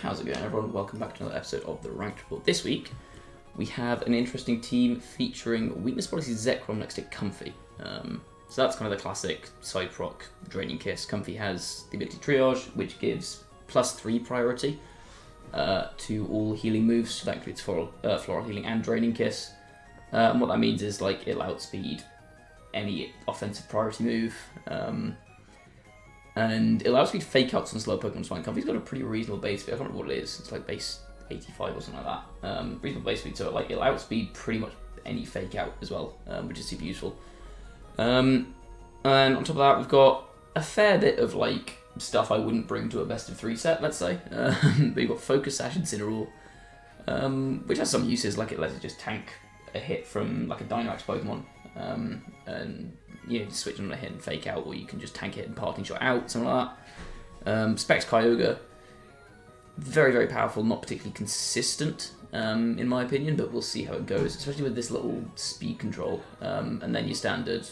How's it going, everyone? Welcome back to another episode of the Ranked Report. This week, we have an interesting team featuring Weakness Policy Zekrom next to Comfy. So that's kind of the classic side proc Draining Kiss. Comfy has the ability Triage, which gives +3 priority to all healing moves. So that includes Floral Healing and Draining Kiss. And what that means is like it'll outspeed any offensive priority move. And it allows me to fake outs on slow Pokemon fine. Comfy's got a pretty reasonable base speed. I can't remember what it is. It's like base 85 or something like that. Reasonable base speed, so like it'll outspeed pretty much any fake out as well, which is super useful. And on top of that, we've got a fair bit of like stuff I wouldn't bring to a best of 3 set, let's say. But you've got Focus Sash and Incineroar, which has some uses, like it lets it just tank a hit from like a Dynamax Pokemon. And you know, just switch on a hit and fake out, or you can just tank it and parting shot out, something like that. Specs Kyogre, very, very powerful, not particularly consistent, in my opinion, but we'll see how it goes, especially with this little speed control. And then your standard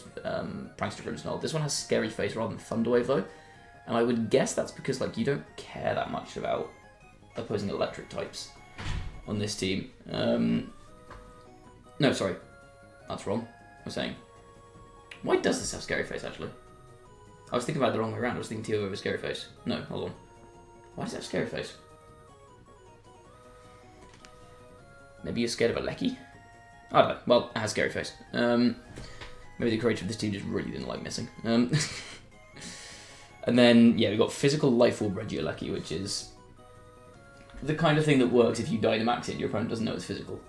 Prankster Grimmsnarl. This one has Scary Face rather than Thunderwave, though, and I would guess that's because like you don't care that much about opposing electric types on this team. No, sorry, that's wrong. I'm saying, why does this have Scary Face, actually? I was thinking about it the wrong way around. I was thinking Teal over Scary Face. No, hold on. Why does it have Scary Face? Maybe you're scared of a Lecky? I don't know. Well, it has Scary Face. Maybe the creator of this team just really didn't like missing. And then, yeah, we've got Physical Life Orb Regieleki, which is the kind of thing that works if you Dynamax it, your opponent doesn't know it's physical.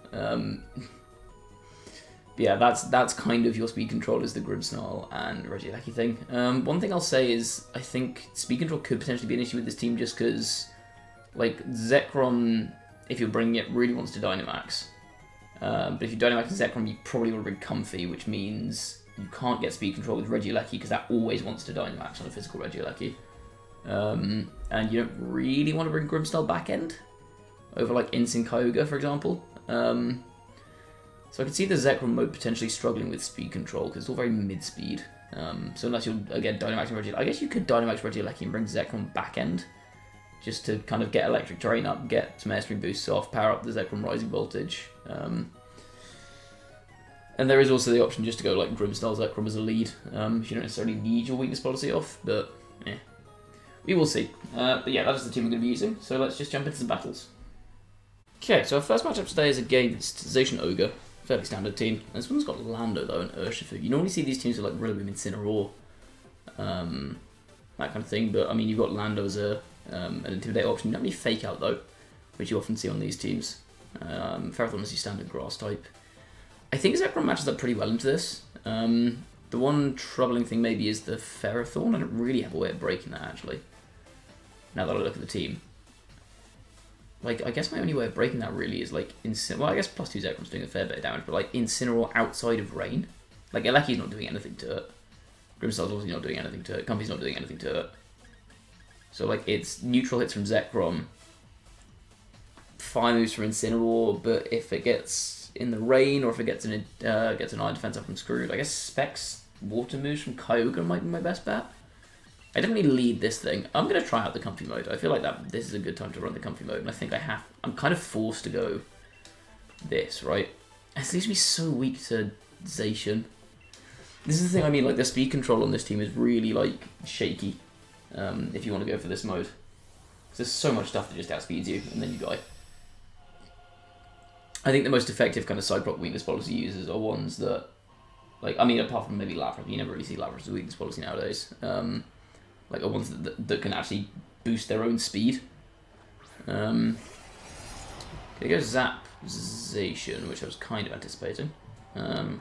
Yeah, that's kind of your speed control is the Grimmsnarl and Regieleki thing. One thing I'll say is I think speed control could potentially be an issue with this team just because, like, Zekrom, if you're bringing it, really wants to Dynamax. But if you Dynamax Zekrom, you probably want to bring Comfy, which means you can't get speed control with Regieleki because that always wants to Dynamax on a physical Regieleki. And you don't really want to bring Grimmsnarl back end over, like, Instant Kyogre, for example. So I can see the Zekrom mode potentially struggling with speed control because it's all very mid-speed. So unless you're, again, Dynamaxing Regieleki, I guess you could Dynamax Regieleki and bring Zekrom back end just to kind of get Electric Terrain up, get some Airstream boosts off, power up the Zekrom Rising Voltage. And there is also the option just to go like Grimmsnarl Zekrom as a lead if you don't necessarily need your weakness policy off, but yeah, we will see. But yeah, that is the team we're going to be using, so let's just jump into some battles. Okay, so our first matchup today is against Zacian Ogre. Fairly standard team. This one's got Lando though and Urshifu. You normally see these teams with like Rillaboom, Incineroar, that kind of thing. But I mean, you've got Lando as an Intimidate option. You don't really Fake Out though, which you often see on these teams. Ferrothorn is your standard Grass type. I think Zekrom matches up pretty well into this. The one troubling thing maybe is the Ferrothorn. I don't really have a way of breaking that actually. Now that I look at the team. Like, I guess my only way of breaking that really is, like, well, I guess +2 Zekrom's doing a fair bit of damage, but, like, Incineroar outside of Rain. Like, Eleki's not doing anything to it. Grimmsnarl's obviously not doing anything to it. Comfy's not doing anything to it. So, like, it's neutral hits from Zekrom, fire moves from Incineroar, but if it gets in the Rain, or if it gets an Iron Defense up, I'm screwed. I guess Specs water moves from Kyogre might be my best bet. I definitely lead this thing. I'm going to try out the Comfy mode. I feel like this is a good time to run the Comfy mode, and I think I'm kind of forced to go this, right? It leaves me so weak to Zacian. This is the thing I mean, like, the speed control on this team is really, like, shaky, if you want to go for this mode. Because there's so much stuff that just outspeeds you, and then you die. I think the most effective kind of side proc weakness policy users are ones that, like, I mean, apart from maybe Lapras, you never really see Lapras as weakness policy nowadays. Like the ones that can actually boost their own speed. Okay, go Zap Zacian, which I was kind of anticipating. I've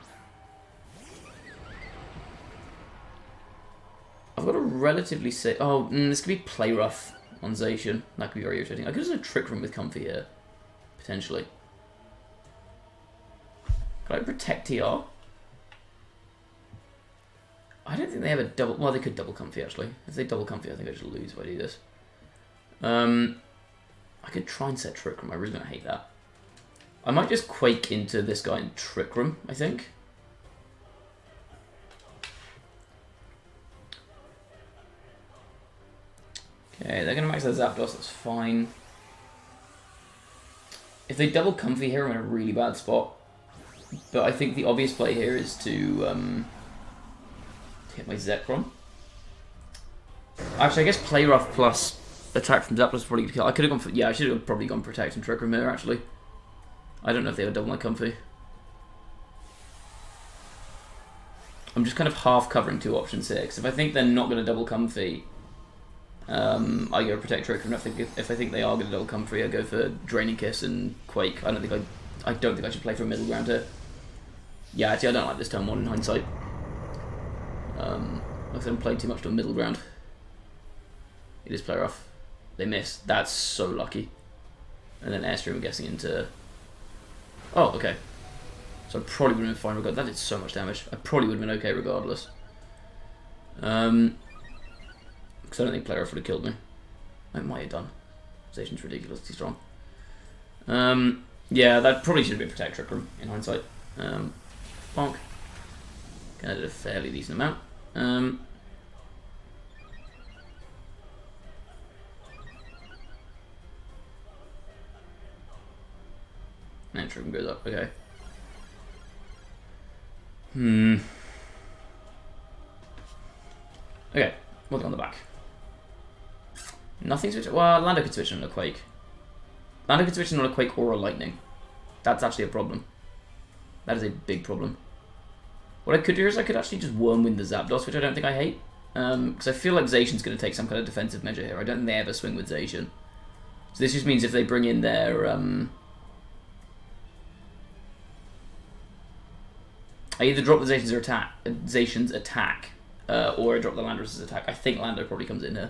got a relatively safe... Oh, this could be Play Rough on Zacian. That could be very irritating. I could also Trick Room with Comfy here, potentially. Could I Protect TR? I don't think they have a double... Well, they could double Comfy, actually. If they double Comfy, I think I just lose if I do this. I could try and set Trick Room. I really don't hate that. I might just Quake into this guy and Trick Room, I think. Okay, they're going to max their Zapdos. That's fine. If they double Comfy here, I'm in a really bad spot. But I think the obvious play here is to hit my Zekrom. Actually, I guess Play Rough plus attack from Zapdos is probably going to kill. I could have gone for... Yeah, I should have probably gone Protect and Trick Room here, actually. I don't know if they would double my Comfy. I'm just kind of half covering two options here, because if I think they're not going to double Comfy, I go Protect Trick Room. If I think they are going to double Comfy, I go for Draining Kiss and Quake. I don't think I should play for a middle ground here. Yeah, actually, I don't like this turn one in hindsight. Like I said, I'm playing too much to a middle ground. It is Play Rough. They miss. That's so lucky. And then Airstream, I'm guessing, into... Oh, okay. So I probably would have been fine regardless. That did so much damage. I probably would have been okay regardless. Because I don't think Play Rough would have killed me. I might have done. Zacian's ridiculously strong. Yeah, that probably should have been Protect Trick Room in hindsight. Bonk. Kind of did a fairly decent amount. And Trick Room goes up, okay. Okay, what's on the back? Nothing switch. Well, Lando could switch on a Quake. Lando could switch on a Quake or a Lightning. That's actually a problem. That is a big problem. What I could do is I could actually just Wormwind the Zapdos, which I don't think I hate. Because I feel like Zacian's going to take some kind of defensive measure here. I don't think they ever swing with Zacian. So this just means if they bring in their... I either drop the Zacian's attack, or I drop the Landorus's attack. I think Lando probably comes in here.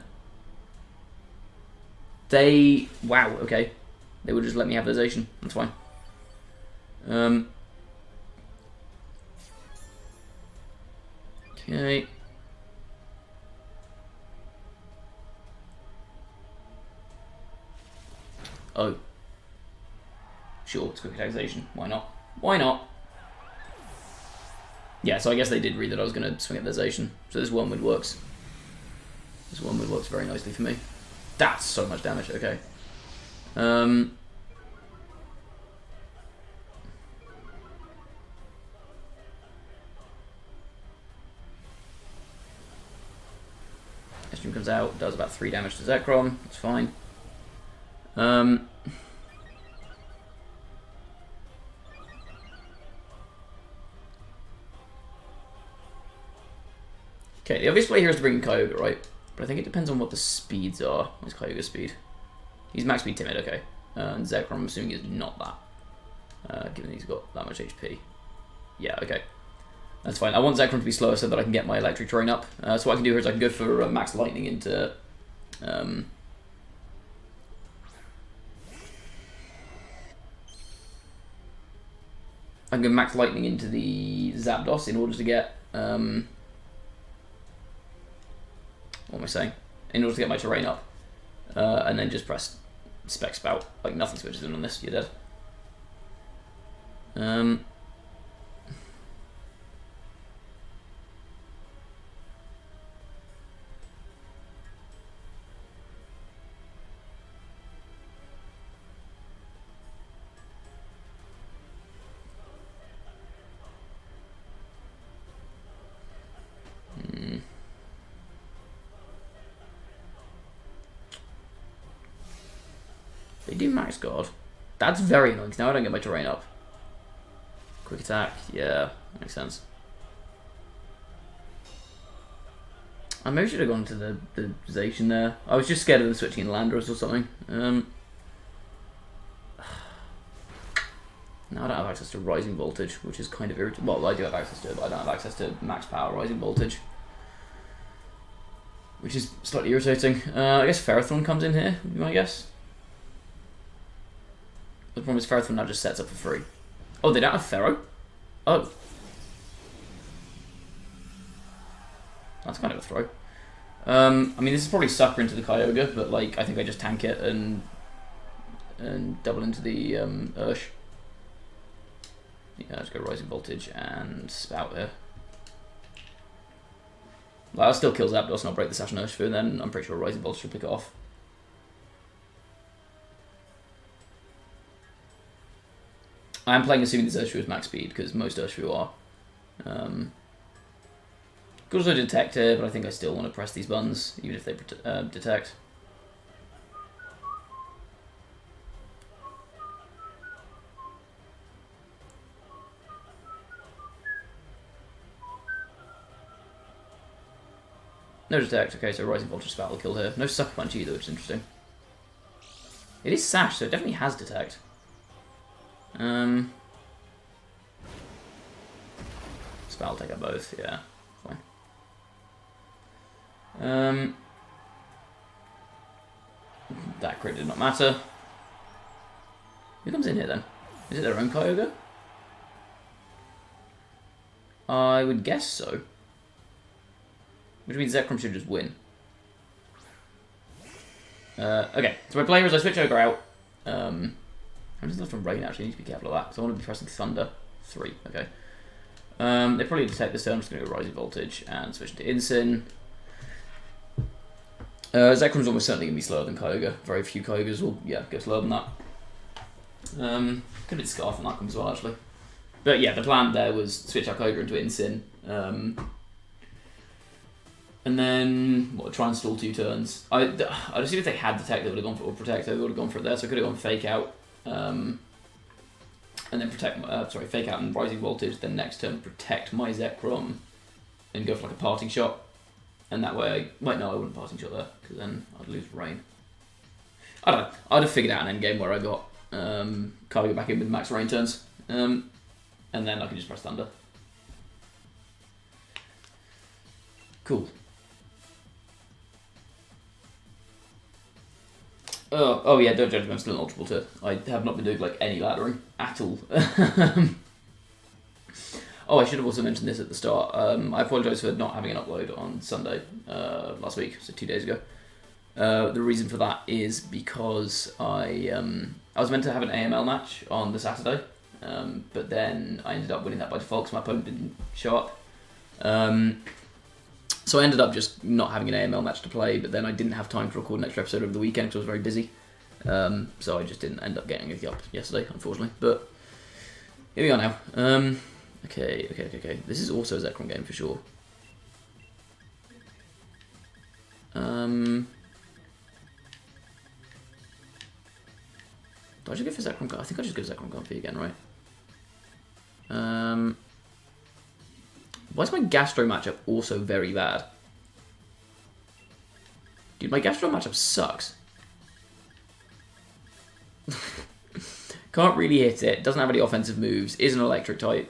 They... Wow, okay. They would just let me have the Zacian. That's fine. Okay. Oh. Sure, it's quick attack Zacian. Why not? Why not? Yeah, so I guess they did read that I was going to swing at the Zacian. So this Wormwood works. This Wormwood works very nicely for me. That's so much damage, okay. Airstream comes out, does about 3 damage to Zekrom, that's fine. Okay, the obvious play here is to bring in Kyogre, right? But I think it depends on what the speeds are. What's Kyogre's speed? He's max speed timid, okay. And Zekrom, I'm assuming, is not that. Given he's got that much HP. Yeah, okay. That's fine. I want Zekrom to be slower so that I can get my electric terrain up. So what I can do here is I can go for max lightning into... I can go max lightning into the Zapdos in order to get... what am I saying? In order to get my terrain up. And then just press Spec Spout. Like, nothing switches in on this, you're dead. They do max guard. That's very annoying, because now I don't get my terrain up. Quick attack, yeah, makes sense. I maybe should have gone to the Zacian there. I was just scared of them switching in Landorus or something. Now I don't have access to Rising Voltage, which is kind of irritating. Well, I do have access to it, but I don't have access to max power Rising Voltage. Which is slightly irritating. I guess Ferrothorn comes in here, would be my guess. The problem is Ferrothorn now just sets up for free. Oh, they don't have Ferro? Oh. That's kind of a throw. I mean, this is probably sucker into the Kyogre, but like I think I just tank it and double into the Ursh. Yeah, let's go Rising Voltage and Spout here. Well, I'll still kill Zapdos and I'll break the Sash and Urshifu, and then I'm pretty sure Rising Voltage should pick it off. I am playing assuming this Urshifu is max speed, because most Urshifu are. Could also detect here, but I think I still want to press these buttons, even if they detect. No detect, okay, so Rising Voltage Spat will kill here. No Sucker Punch either, which is interesting. It is Sash, so it definitely has detect. Spat will take out both, yeah, fine. That crit did not matter. Who comes in here then? Is it their own Kyogre? I would guess so. Which means Zekrom should just win. Okay, so my player is I switch Ogre out. I'm just left from Rain actually, I need to be careful of that, because I want to be pressing Thunder 3, okay. They probably detect this turn, I'm just going to go Rising Voltage and switch to Incin. Zekrom's almost certainly going to be slower than Kyogre. Very few Kyogres will, go slower than that. Could be Scarf on that one as well, actually. But yeah, the plan there was switch out Kyogre into Incin. And then, try and stall 2 turns. I'd assume if they had Detect, they would have gone for, or Protect, they would have gone for it there, so I could have gone Fake Out. And then Fake Out and Rising Voltage, then next turn Protect my Zekrom and go for like a Parting Shot. And that way, I wouldn't Parting Shot there, because then I'd lose Rain. I don't know, I'd have figured out an endgame where I got Kyogre back in with max Rain turns. And then I can just press Thunder. Cool. Oh yeah, don't judge me, I'm still an Ultra Ball tier. I have not been doing like any laddering at all. Oh, I should have also mentioned this at the start. I apologise for not having an upload on Sunday last week, so 2 days ago. The reason for that is because I was meant to have an AML match on the Saturday, but then I ended up winning that by default because my opponent didn't show up. So I ended up just not having an AML match to play, but then I didn't have time to record an extra episode over the weekend because I was very busy. So I just didn't end up getting it up yesterday, unfortunately. But here we are now. Okay. This is also a Zekrom game for sure. Do I just go for Zekrom? I think I just go Zekrom Comfy again, right? Why is my Gastro matchup also very bad? Dude, my Gastro matchup sucks. Can't really hit it. Doesn't have any offensive moves. Is an electric type.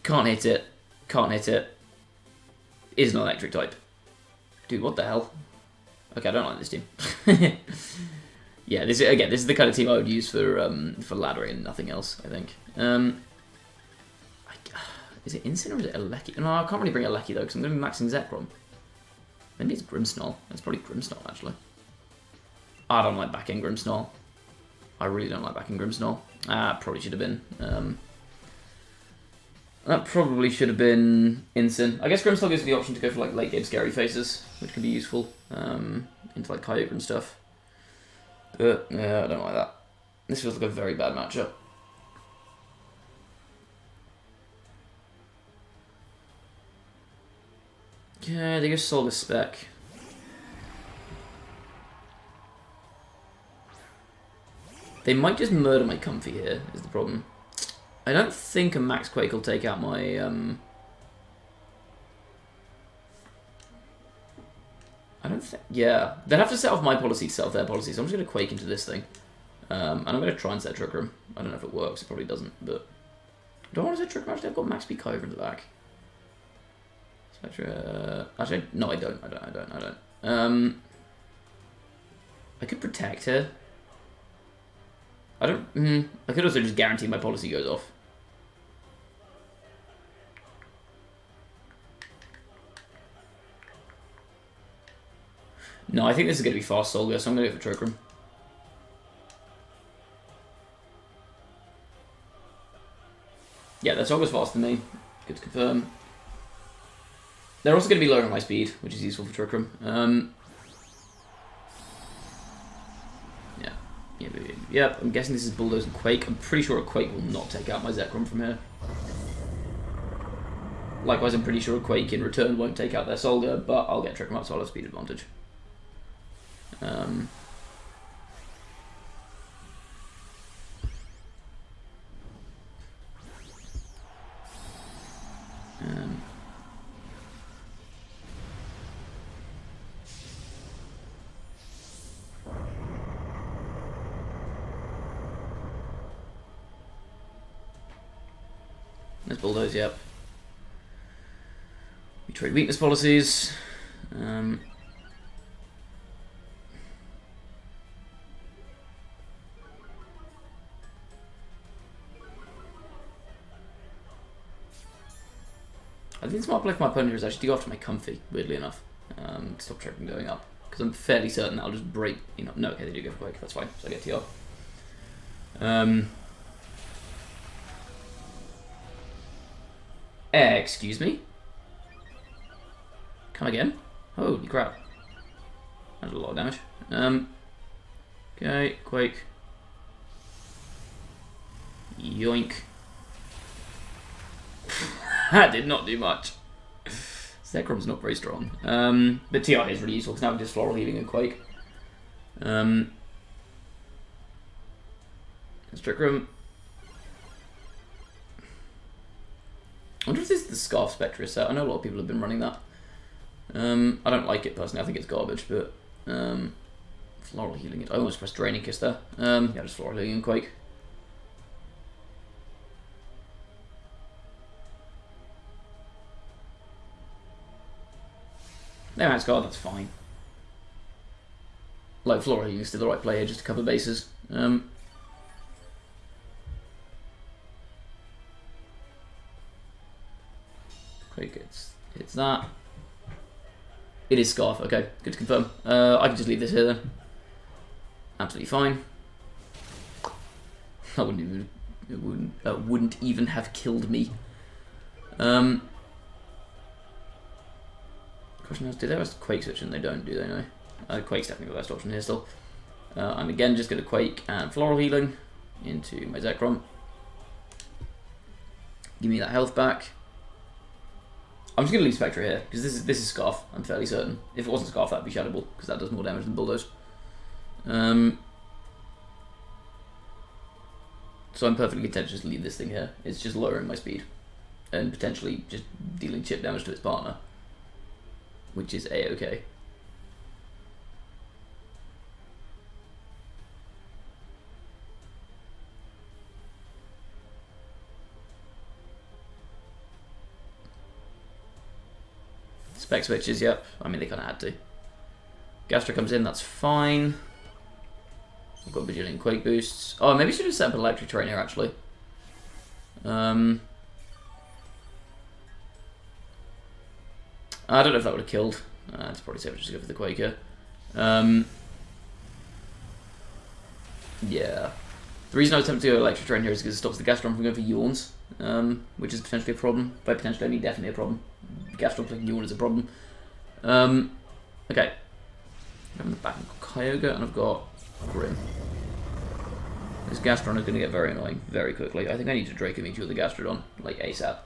Can't hit it. Can't hit it. Is an electric type. Dude, what the hell? Okay, I don't like this team. Yeah, this is the kind of team I would use for laddering and nothing else, I think. Is it Incin or is it Regieleki? No, I can't really bring Regieleki though, because I'm going to be maxing Zekrom. Maybe it's Grimmsnarl. It's probably Grimmsnarl, actually. I don't like backing Grimmsnarl. I really don't like backing Grimmsnarl. Probably should have been. That probably should have been Incin. I guess Grimmsnarl gives me the option to go for like late game scary faces, which can be useful into like Kyogre and stuff. But yeah, I don't like that. This feels like a very bad matchup. Yeah, they go Solga Spec. They might just murder my Comfy here, is the problem. I don't think a Max Quake will take out my... I don't think... Yeah. They'd have to set off my policy to set off their policy, so I'm just going to Quake into this thing. And I'm going to try and set Trick Room. I don't know if it works, it probably doesn't, but... Do I want to set Trick Room? Actually, I've got Max Speed Kyogre in the back. Actually, no, I don't. I could Protect her. I don't... I could also just guarantee my policy goes off. No, I think this is going to be fast Solga, so I'm going to go for Trick Room. Yeah, that Solga's faster than me. Good to confirm. They're also going to be lowering my speed, which is useful for Trick Room. Yep, I'm guessing this is Bulldoze and Quake. I'm pretty sure a Quake will not take out my Zekrom from here. Likewise, I'm pretty sure a Quake in return won't take out their Soldier, but I'll get Trick 'em up, so I'll have speed advantage. There's Bulldoze, yep. We trade weakness policies. I think the smart play for my opponent here is actually to go after my Comfy, weirdly enough. Stop Trick from going up. Because I'm fairly certain that'll just break, you know, no, okay, they do go for Quake, that's fine, so I get TR. Excuse me? Come again? Holy crap. That's a lot of damage. Okay, Quake. Yoink. That did not do much. Zekrom's not very strong. But TR is really useful because now we just Floral Healing and Quake. Trick Room. I wonder if this is the Scarf Spectre set. I know a lot of people have been running that. I don't like it personally. I think it's garbage, but Floral Healing. I almost pressed Draining Kiss there. Yeah, just Floral Healing and Quake. No Max Guard, that's fine. Like Floral Healing is still the right play here just to cover bases. Quake it's that. It is Scarf, okay, good to confirm. I can just leave this here then. Absolutely fine. That wouldn't even have killed me. Question is, do they have a Quake switch and they don't, do they know? Quake's definitely the best option here still. I'm again just going to Quake and Floral Healing into my Zekrom. Give me that health back. I'm just going to leave Spectre here, because this is Scarf, I'm fairly certain. If it wasn't Scarf, that'd be Shadow Ball, because that does more damage than Bulldoze. So I'm perfectly content to just leave this thing here. It's just lowering my speed, and potentially just dealing chip damage to its partner, which is A-okay. Spec switches, yep. I mean, they kind of had to. Gastro comes in, that's fine. I've got Bajillion Quake boosts. Oh, maybe I should have set up an Electric Terrain here, actually. I don't know if that would have killed. It's probably safer just to go for the Quake here. Yeah. The reason I was tempted to go Electric Terrain here is because it stops the Gastron from going for Yawns, which is potentially a problem. By potentially, I mean definitely a problem. Gastron playing Yawn is a problem. Okay. I'm in the back, I've got Kyogre and I've got Grim. This Gastron is going to get very annoying very quickly. I think I need to Draco Meteor the Gastrodon, like ASAP.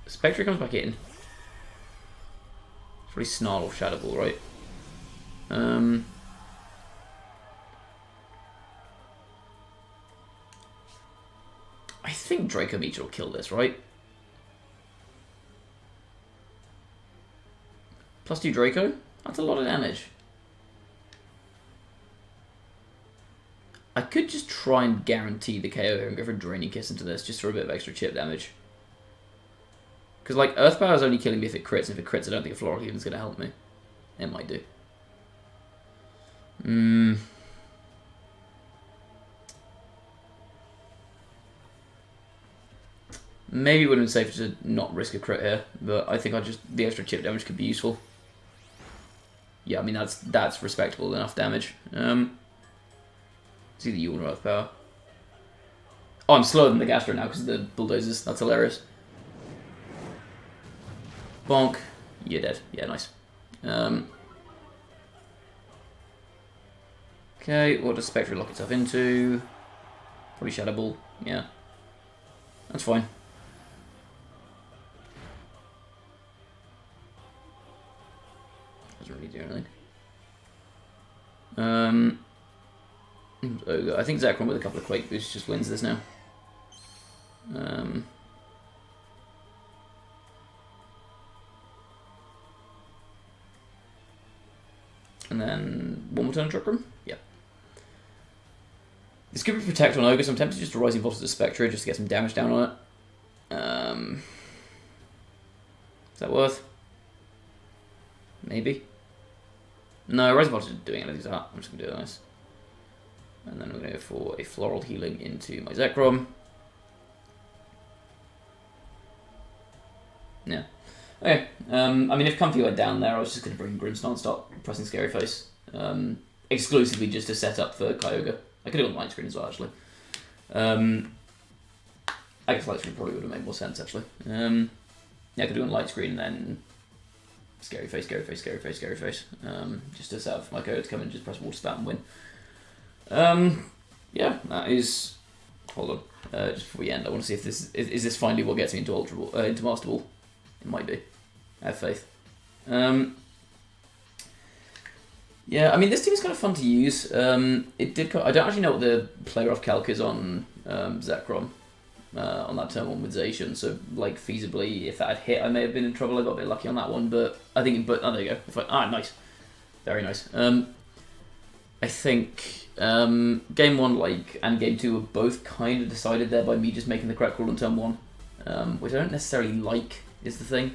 Spectre comes back in. It's really Snarl or Shadow Ball, right? I think Draco Meteor will kill this, right? +2 Draco? That's a lot of damage. I could just try and guarantee the KO here and go for a Draining Kiss into this, just for a bit of extra chip damage. Because, like, Earth Power is only killing me if it crits, and if it crits, I don't think a Floral Healing is going to help me. It might do. Maybe it would have been safer to not risk a crit here, but I think the extra chip damage could be useful. Yeah, I mean, that's respectable enough damage. It's either Yawn or Earth Power. Oh, I'm slower than the Gastro now because of the Bulldozers. That's hilarious. Bonk. You're dead. Yeah, nice. Okay, what does Spectre lock itself into? Probably Shadow Ball, yeah. That's fine. Doesn't really do anything. I think Zekrom with a couple of Quake boosts just wins this now. And then one more turn Zekrom? Yeah. This could be Protect on Ogre, so I'm tempted just to Rising Voltage to Spectre just to get some damage down on it. Is that worth? Maybe. No, Rising Voltage isn't doing anything to that. I'm just going to do this. And then we're going to go for a Floral Healing into my Zekrom. Yeah. Okay. I mean, if Comfy went down there, I was just going to bring Grimmsnarl and start pressing Scary Face. Exclusively just to set up for Kyogre. I could do it on Light Screen as well, actually. I guess Light Screen probably would have made more sense, actually. Yeah, I could do it on Light Screen and then Scary Face, Scary Face, Scary Face, Scary Face. Just to set up for my Kyogre to come in and just press Water Spout and win. Yeah, that is... Hold on. Just before we end, I want to see if this... Is this finally what gets me into into Master Ball? It might be. I have faith. Yeah, I mean, this team is kind of fun to use. It did. I don't actually know what the player off calc is on Zekrom on that turn one with Zacian. So, like, feasibly, if that had hit, I may have been in trouble. I got a bit lucky on that one, but I think. But oh, there you go. Nice, very nice. I think game one, and game two were both kind of decided there by me just making the correct call on turn one, which I don't necessarily like. Is the thing.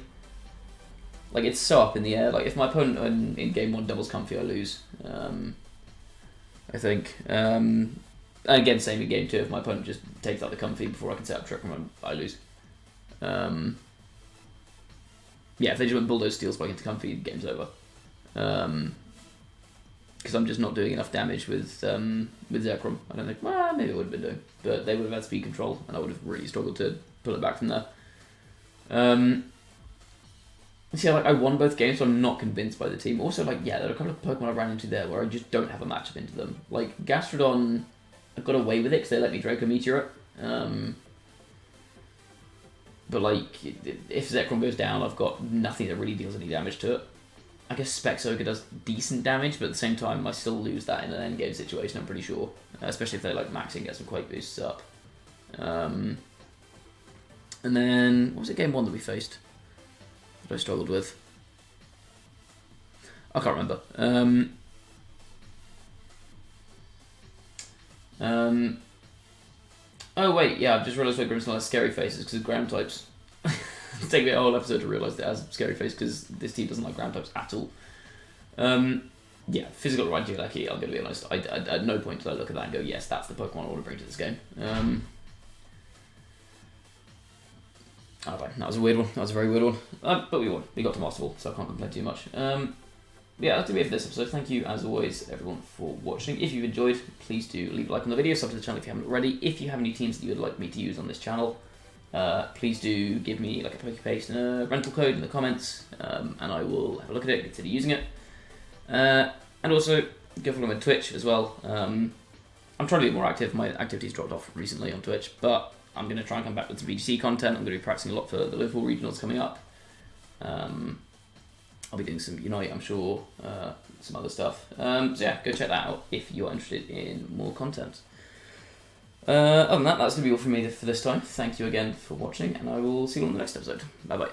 Like, it's so up in the air. Like, if my opponent in game one doubles Comfy, I lose. I think. And again, same in game two. If my opponent just takes out the Comfy before I can set up Zekrom, I lose. Yeah, if they just went Bulldoze Steel Spike into Comfy, game's over. Because I'm just not doing enough damage with Zekrom. I don't think. Well, maybe it would have been doing, but they would have had speed control, and I would have really struggled to pull it back from there. See, I won both games, so I'm not convinced by the team. Also, there are a couple of Pokemon I ran into there where I just don't have a matchup into them. Like, Gastrodon, I got away with it because they let me Draco Meteor it. But, if Zekrom goes down, I've got nothing that really deals any damage to it. I guess Specs Ogre does decent damage, but at the same time, I still lose that in an endgame situation, I'm pretty sure. Especially if they, max and get some Quake boosts up. And then, what was it game one that we faced? That I struggled with. I can't remember. Oh wait, yeah, I've just realised why Grimmsnarl has Scary Faces because of ground types. It's taken me a whole episode to realise that it has Scary Face because this team doesn't like ground types at all. Yeah, physical Regieleki, I'm going to be honest. At no point did I look at that and go, yes, that's the Pokemon I want to bring to this game. That was a weird one. That was a very weird one. But we won. We got to Master Ball, so I can't complain too much. Yeah, that's going to be it for this episode. Thank you, as always, everyone, for watching. If you've enjoyed, please do leave a like on the video, sub to the channel if you haven't already. If you have any teams that you would like me to use on this channel, please do give me a PokePaste and a rental code in the comments, and I will have a look at it, consider using it. And also, go follow me on Twitch as well. I'm trying to be more active. My activity's dropped off recently on Twitch, but I'm going to try and come back with some VGC content. I'm going to be practicing a lot for the Liverpool regionals coming up. I'll be doing some Unite, I'm sure, some other stuff. So yeah, go check that out if you're interested in more content. Other than that, that's going to be all from me for this time. Thank you again for watching, and I will see you on the next episode. Bye bye.